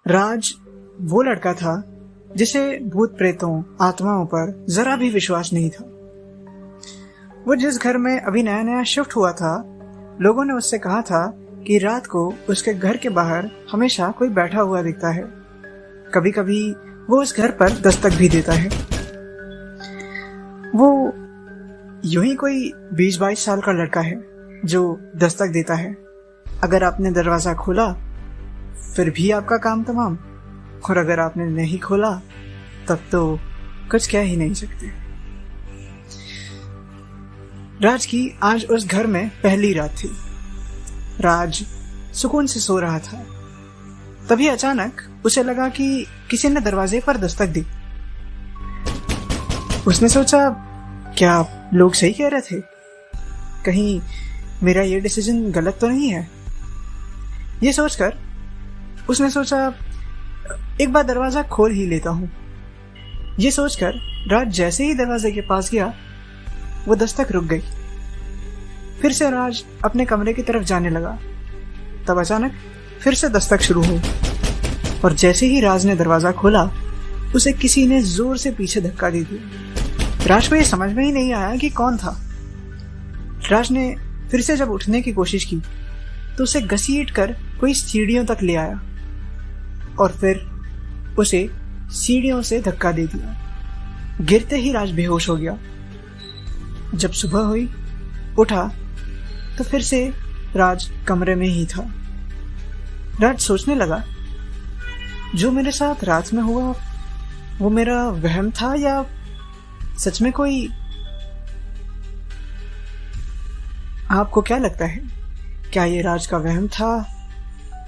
राज वो लड़का था जिसे भूत प्रेतों आत्माओं पर जरा भी विश्वास नहीं था। वो जिस घर में अभी नया नया शिफ्ट हुआ था, लोगों ने उससे कहा था कि रात को उसके घर के बाहर हमेशा कोई बैठा हुआ दिखता है। कभी कभी वो उस घर पर दस्तक भी देता है। वो यूं ही कोई 20-22 साल का लड़का है जो दस्तक देता है। अगर आपने दरवाजा खोला फिर भी आपका काम तमाम, और अगर आपने नहीं खोला तब तो कुछ कह ही नहीं सकते। राज की आज उस घर में पहली रात थी। राज सुकून से सो रहा था। तभी अचानक उसे लगा कि किसी ने दरवाजे पर दस्तक दी। उसने सोचा, क्या लोग सही कह रहे थे? कहीं मेरा ये डिसीजन गलत तो नहीं है? ये सोचकर उसने सोचा, एक बार दरवाजा खोल ही लेता हूं। ये सोचकर राज जैसे ही दरवाजे के पास गया, वो दस्तक रुक गई। फिर से राज अपने कमरे की तरफ जाने लगा। तब अचानक फिर से दस्तक शुरू हुई, और जैसे ही राज ने दरवाजा खोला, उसे किसी ने जोर से पीछे धक्का दे दिया। राज को यह समझ में ही नहीं आया कि कौन था। राज ने फिर से जब उठने की कोशिश की तो उसे घसीट कर कोई सीढ़ियों तक ले आया, और फिर उसे सीढ़ियों से धक्का दे दिया। गिरते ही राज बेहोश हो गया। जब सुबह हुई, उठा तो फिर से राज कमरे में ही था। राज सोचने लगा, जो मेरे साथ रात में हुआ वो मेरा वहम था या सच में कोई। आपको क्या लगता है, क्या ये राज का वहम था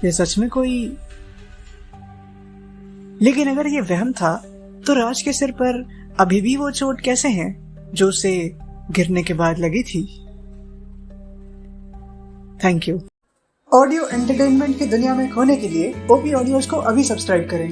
या सच में कोई? लेकिन अगर ये वहम था तो राज के सिर पर अभी भी वो चोट कैसे है जो उसे गिरने के बाद लगी थी? Thank you. ऑडियो एंटरटेनमेंट की दुनिया में खोने के लिए ओपी ऑडियोज को अभी सब्सक्राइब करें।